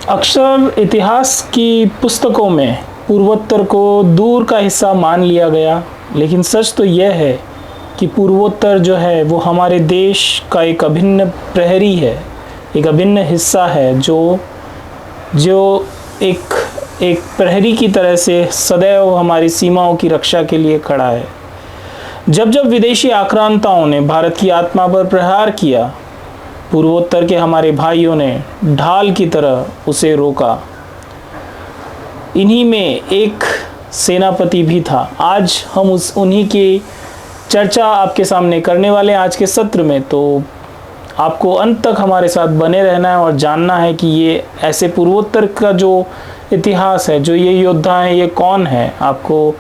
अक्सर इतिहास की पुस्तकों में पूर्वोत्तर को दूर का हिस्सा मान लिया गया, लेकिन सच तो यह है कि पूर्वोत्तर जो है वो हमारे देश का एक अभिन्न प्रहरी है, एक अभिन्न हिस्सा है जो जो एक एक प्रहरी की तरह से सदैव हमारी सीमाओं की रक्षा के लिए खड़ा है। जब जब विदेशी आक्रांताओं ने भारत की आत्मा पर प्रहार किया, पूर्वोत्तर के हमारे भाइयों ने ढाल की तरह उसे रोका। इन्हीं में एक सेनापति भी था। आज हम उन्हीं की चर्चा आपके सामने करने वाले हैं आज के सत्र में। तो आपको अंत तक हमारे साथ बने रहना है और जानना है कि ये ऐसे पूर्वोत्तर का जो इतिहास है, जो ये योद्धा हैं, ये कौन है। आपको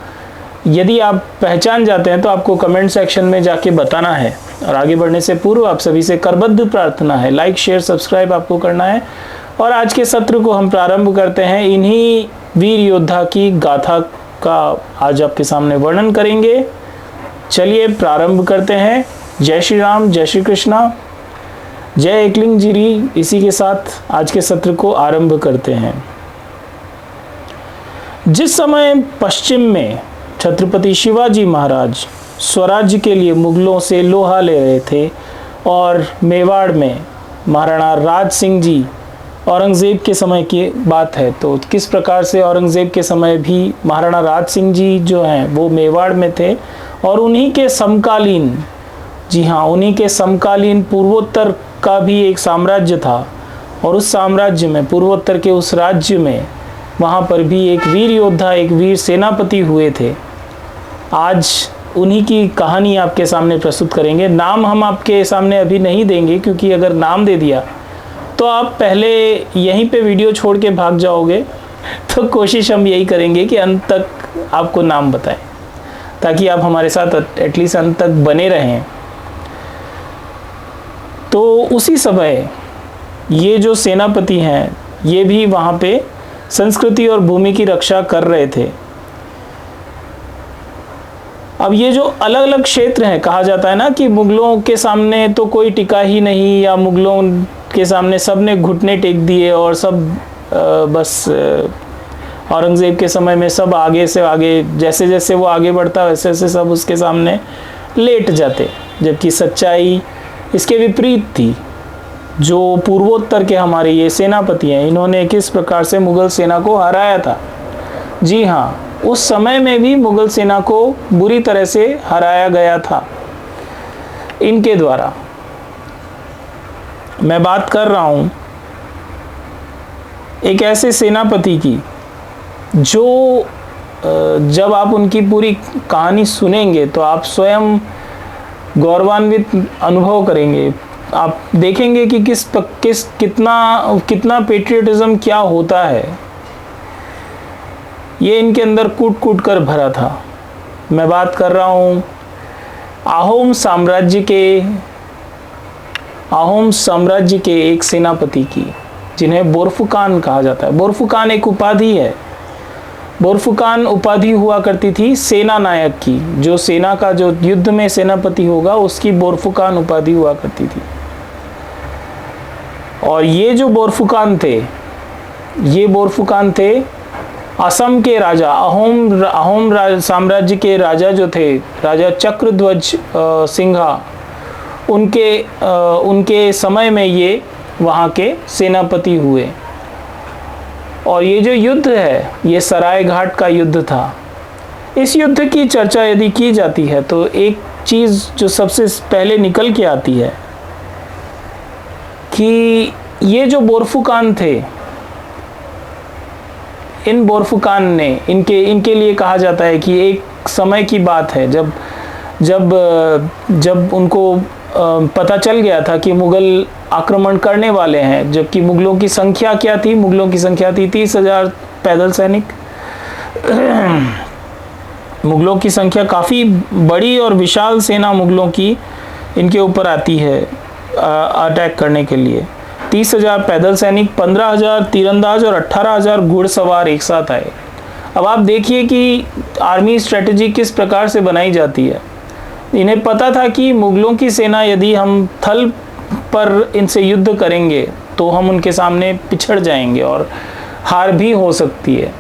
यदि आप पहचान जाते हैं तो आपको कमेंट सेक्शन में जाके बताना है। और आगे बढ़ने से पूर्व आप सभी से करबद्ध प्रार्थना है, लाइक शेयर सब्सक्राइब आपको करना है। और आज के सत्र को हम प्रारंभ करते हैं। इन्हीं वीर योद्धा की गाथा का आज आपके सामने वर्णन करेंगे। चलिए प्रारंभ करते हैं। जय श्री राम, जय श्री कृष्णा, जय एकलिंग जीरी। इसी के साथ आज के सत्र को आरंभ करते हैं। जिस समय पश्चिम में छत्रपति शिवाजी महाराज स्वराज्य के लिए मुगलों से लोहा ले रहे थे और मेवाड़ में महाराणा राज सिंह जी, औरंगज़ेब के समय की बात है, तो किस प्रकार से औरंगज़ेब के समय भी महाराणा राज सिंह जी जो हैं वो मेवाड़ में थे और उन्हीं के समकालीन, जी हाँ, उन्हीं के समकालीन पूर्वोत्तर का भी एक साम्राज्य था। और उस साम्राज्य में, पूर्वोत्तर के उस राज्य में, वहाँ पर भी एक वीर योद्धा, एक वीर सेनापति हुए थे। आज उन्हीं की कहानी आपके सामने प्रस्तुत करेंगे। नाम हम आपके सामने अभी नहीं देंगे, क्योंकि अगर नाम दे दिया तो आप पहले यहीं पे वीडियो छोड़ के भाग जाओगे। तो कोशिश हम यही करेंगे कि अंत तक आपको नाम बताएं, ताकि आप हमारे साथ एटलीस्ट अंत तक बने रहें। तो उसी समय ये जो सेनापति हैं, ये भी वहाँ पे संस्कृति और भूमि की रक्षा कर रहे थे। अब ये जो अलग अलग क्षेत्र हैं, कहा जाता है ना कि मुगलों के सामने तो कोई टिका ही नहीं, या मुगलों के सामने सब ने घुटने टेक दिए और सब बस औरंगज़ेब के समय में सब आगे से आगे, जैसे जैसे वो आगे बढ़ता वैसे वैसे सब उसके सामने लेट जाते। जबकि सच्चाई इसके विपरीत थी। जो पूर्वोत्तर के हमारे ये सेनापति हैं, इन्होंने किस प्रकार से मुगल सेना को हराया था। जी हाँ, उस समय में भी मुगल सेना को बुरी तरह से हराया गया था इनके द्वारा। मैं बात कर रहा हूँ एक ऐसे सेनापति की जो जब आप उनकी पूरी कहानी सुनेंगे तो आप स्वयं गौरवान्वित अनुभव करेंगे। आप देखेंगे कि कितना पेट्रियटिज्म क्या होता है। ये इनके अंदर कूट कूट कर भरा था। मैं बात कर रहा हूँ अहोम साम्राज्य के एक सेनापति की, जिन्हें बोरफुकान कहा जाता है। बोरफुकान एक उपाधि है। बोरफुकान उपाधि हुआ करती थी सेना नायक की। जो सेना का जो युद्ध में सेनापति होगा उसकी बोरफुकान उपाधि हुआ करती थी। और ये जो बोरफुकान थे, ये बोरफुकान थे असम के राजा, अहोम साम्राज्य के राजा जो थे, राजा चक्रध्वज सिंघा, उनके समय में ये वहाँ के सेनापति हुए। और ये जो युद्ध है, ये सराय घाट का युद्ध था। इस युद्ध की चर्चा यदि की जाती है तो एक चीज़ जो सबसे पहले निकल के आती है कि ये जो बोरफुकान थे, इन बोरफुकान ने, इनके लिए कहा जाता है कि एक समय की बात है जब उनको पता चल गया था कि मुगल आक्रमण करने वाले हैं। जबकि मुगलों की संख्या क्या थी? मुगलों की संख्या थी 30,000 पैदल सैनिक। मुगलों की संख्या काफ़ी बड़ी और विशाल सेना मुगलों की इनके ऊपर आती है अटैक करने के लिए। 30,000 पैदल सैनिक, 15,000 तीरंदाज और 18,000 घुड़सवार एक साथ आए। अब आप देखिए कि आर्मी स्ट्रेटजी किस प्रकार से बनाई जाती है। इन्हें पता था कि मुगलों की सेना, यदि हम थल पर इनसे युद्ध करेंगे तो हम उनके सामने पिछड़ जाएंगे और हार भी हो सकती है।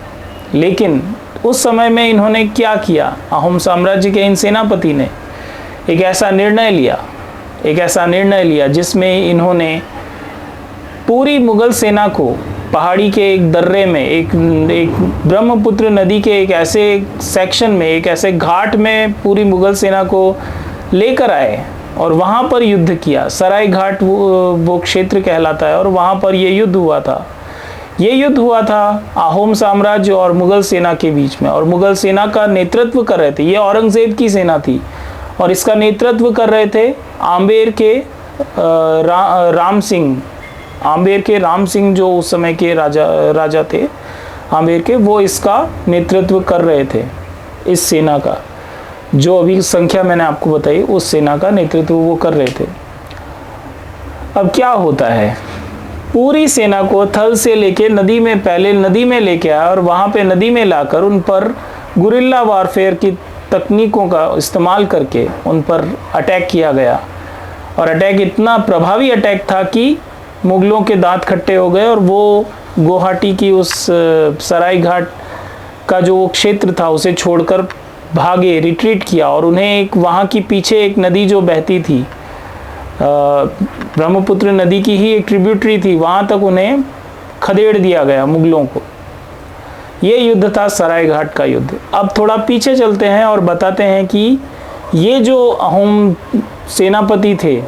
लेकिन उस समय में इन्होंने क्या किया, अहोम साम्राज्य के इन सेनापति ने एक ऐसा निर्णय लिया जिसमें इन्होंने पूरी मुगल सेना को पहाड़ी के एक दर्रे में, एक ब्रह्मपुत्र नदी के एक ऐसे सेक्शन में, एक ऐसे घाट में पूरी मुगल सेना को लेकर आए और वहाँ पर युद्ध किया। सराय घाट वो क्षेत्र कहलाता है और वहाँ पर ये युद्ध हुआ था। ये युद्ध हुआ था अहोम साम्राज्य और मुगल सेना के बीच में, और मुगल सेना का नेतृत्व कर रहे थे, ये औरंगजेब की सेना थी और इसका नेतृत्व कर रहे थे आम्बेर के राम सिंह जो उस समय के राजा थे आम्बेर के, वो इसका नेतृत्व कर रहे थे। इस सेना का जो अभी संख्या मैंने आपको बताई, उस सेना का नेतृत्व वो कर रहे थे। अब क्या होता है, पूरी सेना को थल से लेके नदी में लेके आया और वहाँ पे नदी में लाकर उन पर गुरिल्ला वारफेयर की तकनीकों का इस्तेमाल करके उन पर अटैक किया गया। और अटैक इतना प्रभावी अटैक था कि मुगलों के दांत खट्टे हो गए और वो गुवाहाटी की उस सराय घाट का जो क्षेत्र था उसे छोड़कर भागे, रिट्रीट किया। और उन्हें एक वहाँ की पीछे एक नदी जो बहती थी, ब्रह्मपुत्र नदी की ही एक ट्रिब्यूटरी थी, वहाँ तक उन्हें खदेड़ दिया गया मुगलों को। ये युद्ध था सराय घाट का युद्ध। अब थोड़ा पीछे चलते हैं और बताते हैं कि ये जो अहोम सेनापति थे,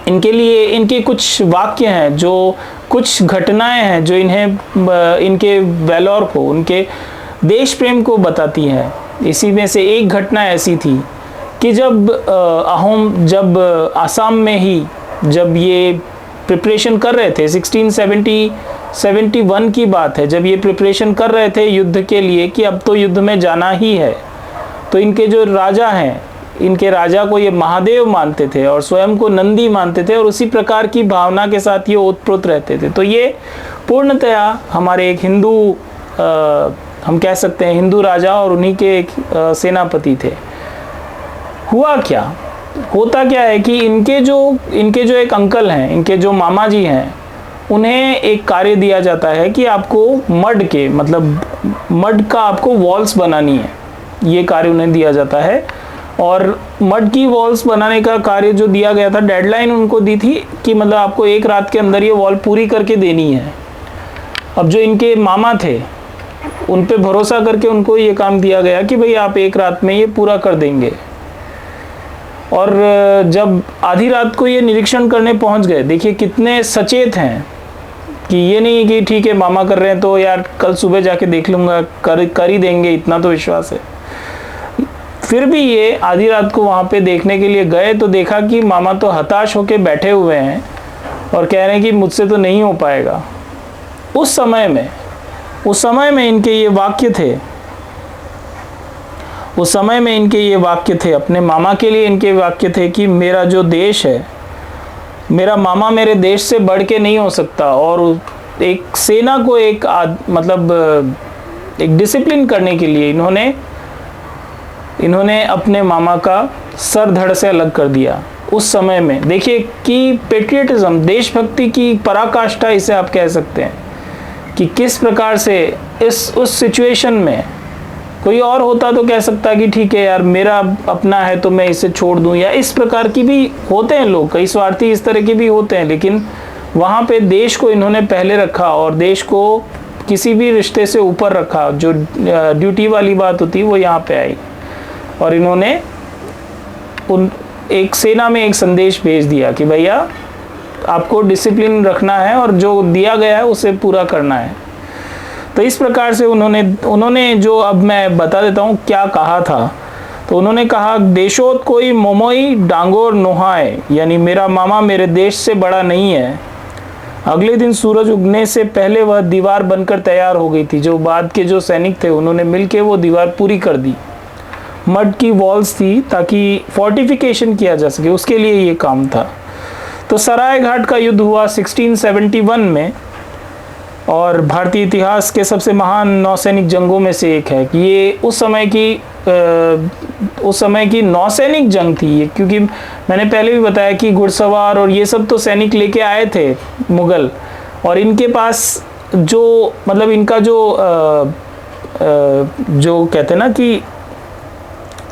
इनके लिए इनके कुछ वाक्य हैं, जो कुछ घटनाएं हैं जो इनके वैलोर को, उनके देश प्रेम को बताती हैं। इसी में से एक घटना ऐसी थी कि जब आसाम में ही जब ये प्रिपरेशन कर रहे थे, 1671 की बात है, जब ये प्रिपरेशन कर रहे थे युद्ध के लिए कि अब तो युद्ध में जाना ही है, तो इनके जो राजा हैं, इनके राजा को ये महादेव मानते थे और स्वयं को नंदी मानते थे और उसी प्रकार की भावना के साथ ये ओतप्रोत रहते थे। तो ये पूर्णतया हमारे एक हिंदू, हम कह सकते हैं हिंदू राजा और उन्हीं के एक सेनापति थे। होता क्या है कि इनके जो एक अंकल हैं, इनके जो मामा जी हैं, उन्हें एक कार्य दिया जाता है कि आपको मड का आपको वॉल्स बनानी है। ये कार्य उन्हें दिया जाता है और मड की वॉल्स बनाने का कार्य जो दिया गया था, डेडलाइन उनको दी थी कि मतलब आपको एक रात के अंदर ये वॉल पूरी करके देनी है। अब जो इनके मामा थे, उन पे भरोसा करके उनको ये काम दिया गया कि भाई आप एक रात में ये पूरा कर देंगे। और जब आधी रात को ये निरीक्षण करने पहुंच गए, देखिए कितने सचेत हैं कि ये नहीं कि ठीक है मामा कर रहे हैं तो यार कल सुबह जाके देख लूँगा, कर ही देंगे, इतना तो विश्वास है। फिर भी ये आधी रात को वहाँ पे देखने के लिए गए तो देखा कि मामा तो हताश होके बैठे हुए हैं और कह रहे हैं कि मुझसे तो नहीं हो पाएगा। उस समय में इनके ये वाक्य थे, अपने मामा के लिए इनके वाक्य थे कि मेरा जो देश है, मेरा मामा मेरे देश से बढ़ के नहीं हो सकता। और एक सेना को एक डिसिप्लिन करने के लिए इन्होंने अपने मामा का सर धड़ से अलग कर दिया। उस समय में देखिए कि पेट्रियटिज्म, देशभक्ति की पराकाष्ठा इसे आप कह सकते हैं कि किस प्रकार से उस सिचुएशन में कोई और होता तो कह सकता कि ठीक है यार मेरा अपना है तो मैं इसे छोड़ दूं, या इस प्रकार की भी होते हैं लोग, कई स्वार्थी इस तरह के भी होते हैं। लेकिन वहाँ पे देश को इन्होंने पहले रखा और देश को किसी भी रिश्ते से ऊपर रखा। जो ड्यूटी वाली बात होती वो यहाँ पे आई और इन्होंने एक सेना में एक संदेश भेज दिया कि भैया आपको डिसिप्लिन रखना है और जो दिया गया है उसे पूरा करना है। तो इस प्रकार से उन्होंने जो, अब मैं बता देता हूँ क्या कहा था। तो उन्होंने कहा, देशोत कोई मोमोई डांगोर नोहाए, यानी मेरा मामा मेरे देश से बड़ा नहीं है। अगले दिन सूरज उगने से पहले वह दीवार बनकर तैयार हो गई थी। जो बाद के जो सैनिक थे उन्होंने मिलकर वो दीवार पूरी कर दी। मड की वॉल्स थी ताकि फोर्टिफिकेशन किया जा सके, उसके लिए ये काम था। तो सराय घाट का युद्ध हुआ 1671 में और भारतीय इतिहास के सबसे महान नौसैनिक जंगों में से एक है कि ये उस समय की उस समय की नौसैनिक जंग थी ये, क्योंकि मैंने पहले भी बताया कि घुड़सवार और ये सब तो सैनिक लेके आए थे मुगल, और इनके पास जो मतलब इनका जो कहते हैं ना कि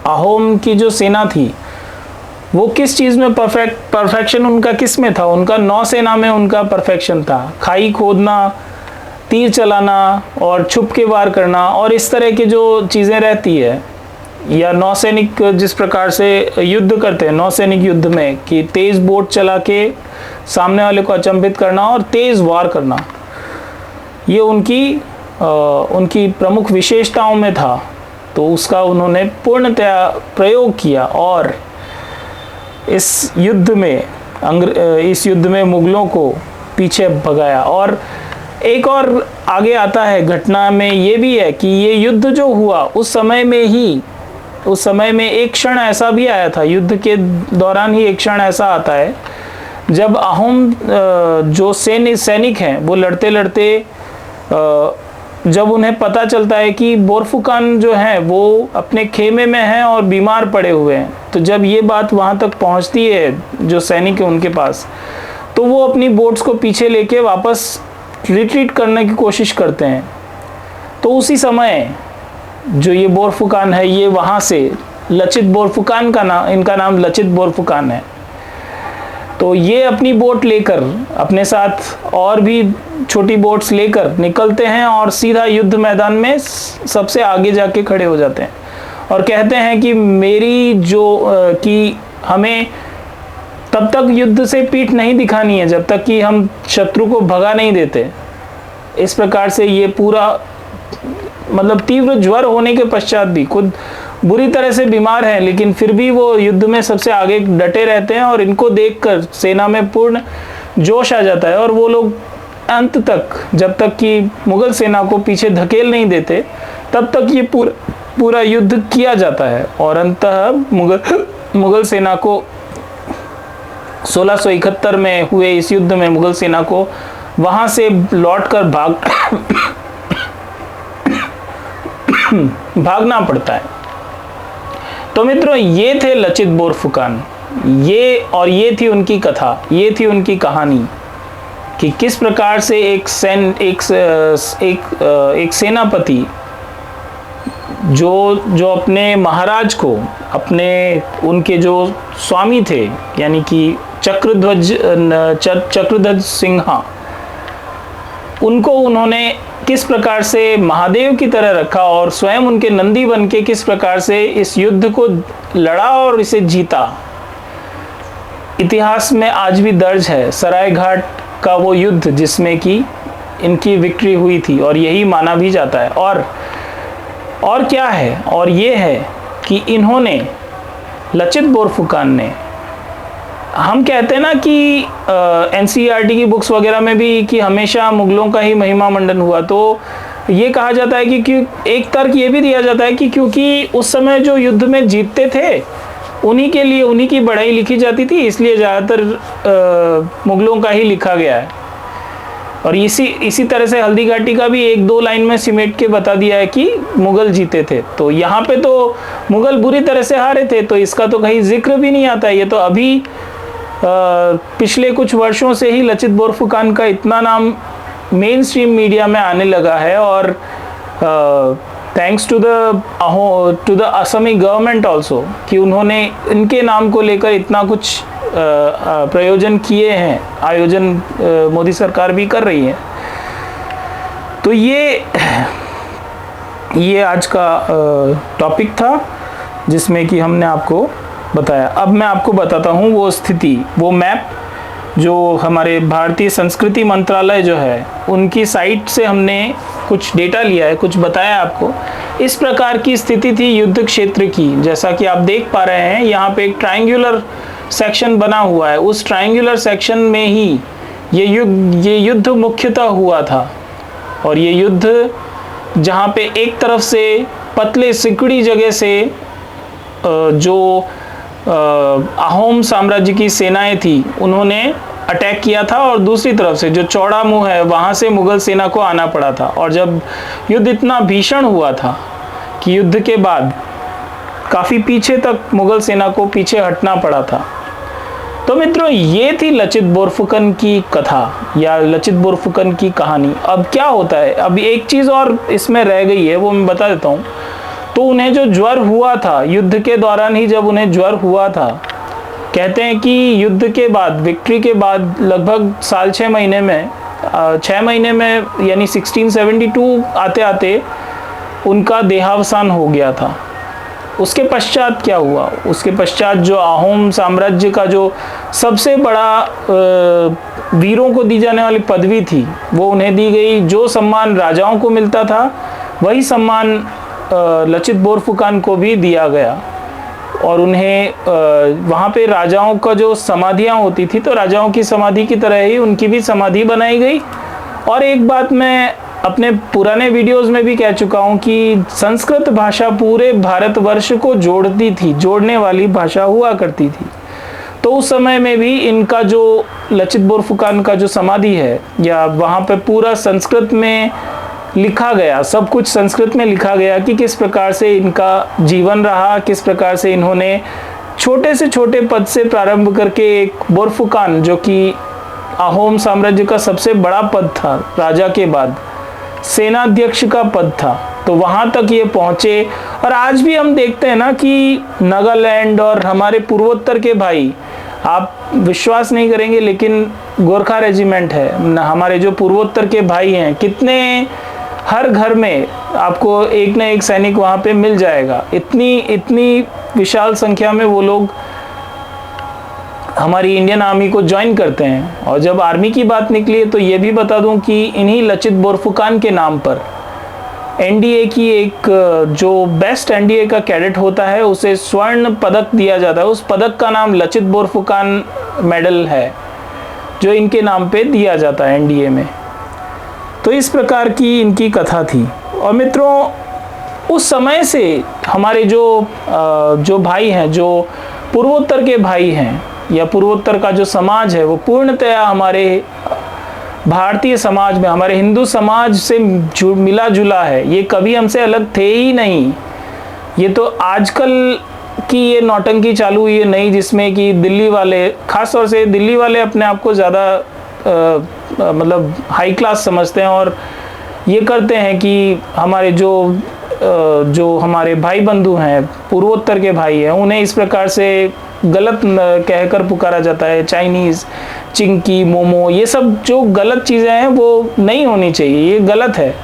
अहोम की जो सेना थी वो किस चीज़ में परफेक्शन उनका किस में था, उनका नौसेना में उनका परफेक्शन था। खाई खोदना, तीर चलाना और छुप के वार करना और इस तरह की जो चीज़ें रहती है, या नौसैनिक जिस प्रकार से युद्ध करते हैं नौसैनिक युद्ध में कि तेज़ बोट चला के सामने वाले को अचंभित करना और तेज़ वार करना, ये उनकी प्रमुख विशेषताओं में था। तो उसका उन्होंने पूर्णतया प्रयोग किया और इस युद्ध में मुगलों को पीछे भगाया। और एक और आगे आता है घटना में ये भी है कि ये युद्ध जो हुआ उस समय में एक क्षण ऐसा भी आया था, युद्ध के दौरान ही एक क्षण ऐसा आता है जब अहोम जो सैनिक हैं वो लड़ते लड़ते जब उन्हें पता चलता है कि बोरफुकान जो हैं वो अपने खेमे में हैं और बीमार पड़े हुए हैं, तो जब ये बात वहाँ तक पहुँचती है जो सैनिक है उनके पास, तो वो अपनी बोट्स को पीछे लेके वापस रिट्रीट करने की कोशिश करते हैं। तो उसी समय जो ये बोरफुकान है ये वहाँ से लचित बोरफुकान इनका नाम लचित बोरफुकान है, तो ये अपनी बोट लेकर अपने साथ और भी छोटी बोट्स लेकर निकलते हैं और सीधा युद्ध मैदान में सबसे आगे जाके खड़े हो जाते हैं और कहते हैं कि कि हमें तब तक युद्ध से पीठ नहीं दिखानी है जब तक कि हम शत्रु को भगा नहीं देते। इस प्रकार से ये पूरा मतलब तीव्र ज्वर होने के पश्चात भी खुद बुरी तरह से बीमार हैं, लेकिन फिर भी वो युद्ध में सबसे आगे डटे रहते हैं और इनको देखकर सेना में पूर्ण जोश आ जाता है और वो लोग अंत तक, जब तक कि मुगल सेना को पीछे धकेल नहीं देते तब तक ये पूरा युद्ध किया जाता है। और अंततः मुगल सेना को 1671 में हुए इस युद्ध में मुगल सेना को वहां से लौटकर भागना पड़ता है। तो मित्रों, ये थे लचित बोरफुकान, ये थी उनकी कथा, ये थी उनकी कहानी कि किस प्रकार से एक सेनापति जो अपने महाराज को, उनके जो स्वामी थे यानी कि चक्रध्वज सिंहा, उनको उन्होंने किस प्रकार से महादेव की तरह रखा और स्वयं उनके नंदी बन के किस प्रकार से इस युद्ध को लड़ा और इसे जीता। इतिहास में आज भी दर्ज है सरायघाट का वो युद्ध जिसमें कि इनकी विक्ट्री हुई थी और यही माना भी जाता है। और क्या है, और ये है कि इन्होंने, लचित बोरफुकान ने, हम कहते हैं ना कि एनसीईआरटी की बुक्स वगैरह में भी कि हमेशा मुगलों का ही महिमा मंडन हुआ, तो ये कहा जाता है कि एक तर्क ये भी दिया जाता है कि क्योंकि उस समय जो युद्ध में जीतते थे उन्हीं के लिए उन्हीं की बढ़ाई लिखी जाती थी, इसलिए ज़्यादातर मुगलों का ही लिखा गया है। और इसी तरह से हल्दी घाटी का भी 1-2 लाइन में सिमेट के बता दिया है कि मुगल जीते थे। तो यहाँ पे तो मुगल बुरी तरह से हारे थे, तो इसका तो कहीं जिक्र भी नहीं आता है। ये तो अभी पिछले कुछ वर्षों से ही लचित बोरफुकान का इतना नाम मेन स्ट्रीम मीडिया में आने लगा है और thanks to the Assamese government also कि उन्होंने इनके नाम को लेकर इतना कुछ प्रयोजन किए हैं, आयोजन मोदी सरकार भी कर रही है। तो ये आज का टॉपिक था जिसमें कि हमने आपको बताया। अब मैं आपको बताता हूँ वो स्थिति, वो मैप जो हमारे भारतीय संस्कृति मंत्रालय जो है उनकी साइट से हमने कुछ डेटा लिया है, कुछ बताया आपको। इस प्रकार की स्थिति थी युद्ध क्षेत्र की। जैसा कि आप देख पा रहे हैं यहाँ पे एक ट्रायंगुलर सेक्शन बना हुआ है, उस ट्रायंगुलर सेक्शन में ही ये युद्ध मुख्यतः हुआ था। और ये युद्ध जहाँ पे एक तरफ से पतले सिकुड़ी जगह से जो अहोम साम्राज्य की सेनाएं थी उन्होंने अटैक किया था और दूसरी तरफ से जो चौड़ा मुंह है वहाँ से मुगल सेना को आना पड़ा था। और जब युद्ध इतना भीषण हुआ था कि युद्ध के बाद काफ़ी पीछे तक मुगल सेना को पीछे हटना पड़ा था। तो मित्रों, ये थी लचित बोरफुकन की कथा या लचित बोरफुकन की कहानी। अब क्या होता है, अब एक चीज़ और इसमें रह गई है, वो मैं बता देता हूँ। तो उन्हें जो ज्वर हुआ था युद्ध के दौरान ही, जब उन्हें ज्वर हुआ था, कहते हैं कि युद्ध के बाद, विक्ट्री के बाद लगभग साल 6 महीने में 6 महीने में यानी 1672 आते आते उनका देहावसान हो गया था। उसके पश्चात क्या हुआ, उसके पश्चात जो अहोम साम्राज्य का जो सबसे बड़ा वीरों को दी जाने वाली पदवी थी वो उन्हें दी गई। जो सम्मान राजाओं को मिलता था वही सम्मान लचित बोरफुकन को भी दिया गया। और उन्हें वहाँ पे राजाओं का जो समाधियाँ होती थी, तो राजाओं की समाधि की तरह ही उनकी भी समाधि बनाई गई। और एक बात मैं अपने पुराने वीडियोस में भी कह चुका हूँ कि संस्कृत भाषा पूरे भारतवर्ष को जोड़ती थी, जोड़ने वाली भाषा हुआ करती थी। तो उस समय में भी इनका जो लचित बोरफुकन का जो समाधि है, या वहाँ पे पूरा संस्कृत में लिखा गया, सब कुछ संस्कृत में लिखा गया कि किस प्रकार से इनका जीवन रहा, किस प्रकार से इन्होंने छोटे से छोटे पद से प्रारंभ करके एक बोरफुकन, जो कि अहोम साम्राज्य का सबसे बड़ा पद था, राजा के बाद सेनाध्यक्ष का पद था, तो वहाँ तक ये पहुँचे। और आज भी हम देखते हैं ना कि नागालैंड और हमारे पूर्वोत्तर के भाई, आप विश्वास नहीं करेंगे लेकिन गोरखा रेजिमेंट है, हमारे जो पूर्वोत्तर के भाई हैं, कितने हर घर में आपको एक ना एक सैनिक वहाँ पे मिल जाएगा। इतनी विशाल संख्या में वो लोग हमारी इंडियन आर्मी को ज्वाइन करते हैं। और जब आर्मी की बात निकली तो ये भी बता दूं कि इन्हीं लचित बोरफुकन के नाम पर एनडीए की एक जो बेस्ट एनडीए का कैडेट होता है उसे स्वर्ण पदक दिया जाता है। उस पदक का नाम लचित बोरफुकन मेडल है, जो इनके नाम पे दिया जाता है एनडीए में। तो इस प्रकार की इनकी कथा थी। और मित्रों, उस समय से हमारे जो भाई हैं, जो पूर्वोत्तर के भाई हैं, या पूर्वोत्तर का जो समाज है, वो पूर्णतया हमारे भारतीय समाज में, हमारे हिंदू समाज से मिला जुला है। ये कभी हमसे अलग थे ही नहीं। ये तो आजकल की ये नौटंकी चालू हुई है नई, जिसमें कि दिल्ली वाले, खास तौर से दिल्ली वाले अपने आप को ज़्यादा मतलब हाई क्लास समझते हैं और ये करते हैं कि हमारे जो हमारे भाई बंधु हैं, पूर्वोत्तर के भाई हैं, उन्हें इस प्रकार से गलत कहकर पुकारा जाता है। चाइनीज़, चिंकी, मोमो, ये सब जो गलत चीज़ें हैं वो नहीं होनी चाहिए, ये गलत है।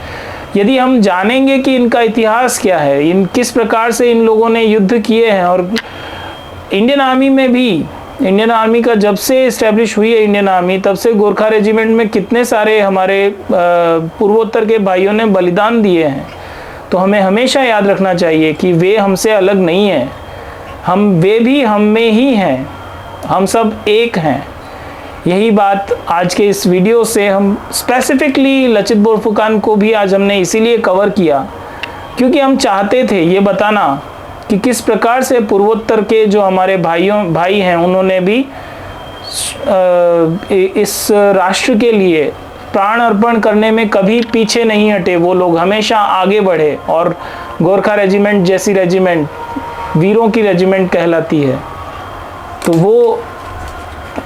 यदि हम जानेंगे कि इनका इतिहास क्या है, किस प्रकार से इन लोगों ने युद्ध किए हैं, और इंडियन आर्मी में भी, इंडियन आर्मी का जब से इस्टेब्लिश हुई है इंडियन आर्मी, तब से गोरखा रेजिमेंट में कितने सारे हमारे पूर्वोत्तर के भाइयों ने बलिदान दिए हैं। तो हमें हमेशा याद रखना चाहिए कि वे हमसे अलग नहीं हैं, वे भी हम में ही हैं, हम सब एक हैं। यही बात आज के इस वीडियो से हम स्पेसिफिकली लचित बोरफुकन को भी आज हमने इसीलिए कवर किया, क्योंकि हम चाहते थे ये बताना कि किस प्रकार से पूर्वोत्तर के जो हमारे भाई हैं, उन्होंने भी इस राष्ट्र के लिए प्राण अर्पण करने में कभी पीछे नहीं हटे। वो लोग हमेशा आगे बढ़े, और गोरखा रेजिमेंट जैसी रेजिमेंट वीरों की रेजिमेंट कहलाती है। तो वो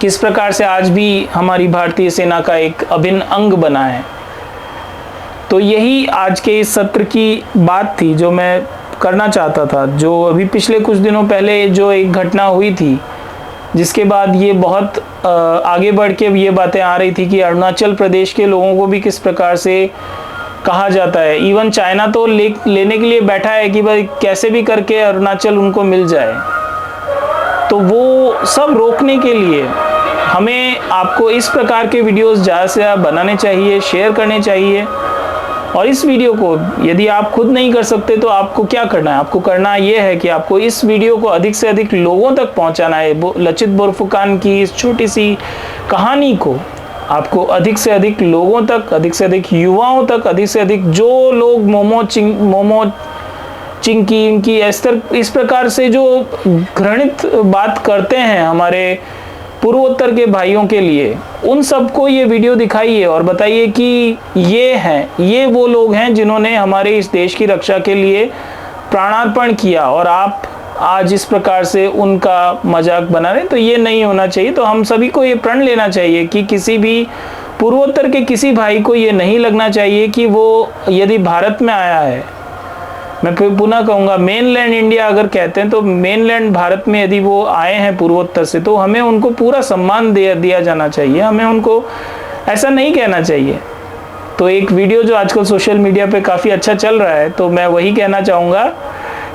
किस प्रकार से आज भी हमारी भारतीय सेना का एक अभिन्न अंग बना है। तो यही आज के इस सत्र की बात थी जो मैं करना चाहता था। जो अभी पिछले कुछ दिनों पहले जो एक घटना हुई थी, जिसके बाद ये बहुत आगे बढ़ के ये बातें आ रही थी कि अरुणाचल प्रदेश के लोगों को भी किस प्रकार से कहा जाता है। इवन चाइना तो लेने के लिए बैठा है कि भाई कैसे भी करके अरुणाचल उनको मिल जाए। तो वो सब रोकने के लिए हमें आपको इस प्रकार के वीडियोस ज़्यादा से ज़्यादा बनाने चाहिए, शेयर करने चाहिए। और इस वीडियो को यदि आप खुद नहीं कर सकते तो आपको क्या करना है, आपको करना ये है कि आपको इस वीडियो को अधिक से अधिक लोगों तक पहुंचाना है। लचित बोरफुकन की इस छोटी सी कहानी को आपको अधिक से अधिक लोगों तक, अधिक से अधिक युवाओं तक, अधिक से अधिक जो लोग मोमो चिंकी इनकी इस प्रकार से जो घृणित बात करते हैं हमारे पूर्वोत्तर के भाइयों के लिए, उन सबको ये वीडियो दिखाइए और बताइए कि ये वो लोग हैं जिन्होंने हमारे इस देश की रक्षा के लिए प्राणार्पण किया। और आप आज इस प्रकार से उनका मजाक बना रहे, तो ये नहीं होना चाहिए। तो हम सभी को ये प्रण लेना चाहिए कि किसी भी पूर्वोत्तर के किसी भाई को ये नहीं लगना चाहिए कि वो यदि भारत में आया है, मैं फिर पुनः कहूँगा मेनलैंड इंडिया अगर कहते हैं तो मेनलैंड भारत में यदि वो आए हैं पूर्वोत्तर से, तो हमें उनको पूरा सम्मान दिया जाना चाहिए, हमें उनको ऐसा नहीं कहना चाहिए। तो एक वीडियो जो आजकल सोशल मीडिया पे काफ़ी अच्छा चल रहा है, तो मैं वही कहना चाहूँगा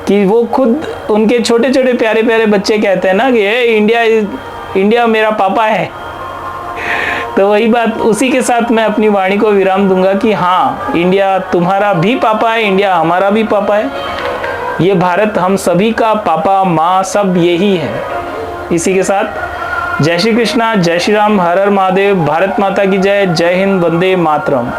कि वो खुद उनके छोटे छोटे प्यारे प्यारे बच्चे कहते हैं ना कि इंडिया मेरा पापा है। तो वही बात, उसी के साथ मैं अपनी वाणी को विराम दूंगा कि हाँ, इंडिया तुम्हारा भी पापा है, इंडिया हमारा भी पापा है, ये भारत हम सभी का पापा माँ सब यही है। इसी के साथ जय श्री कृष्णा, जय श्री राम, हर हर महादेव, भारत माता की जय, जय हिंद, वंदे मातरम।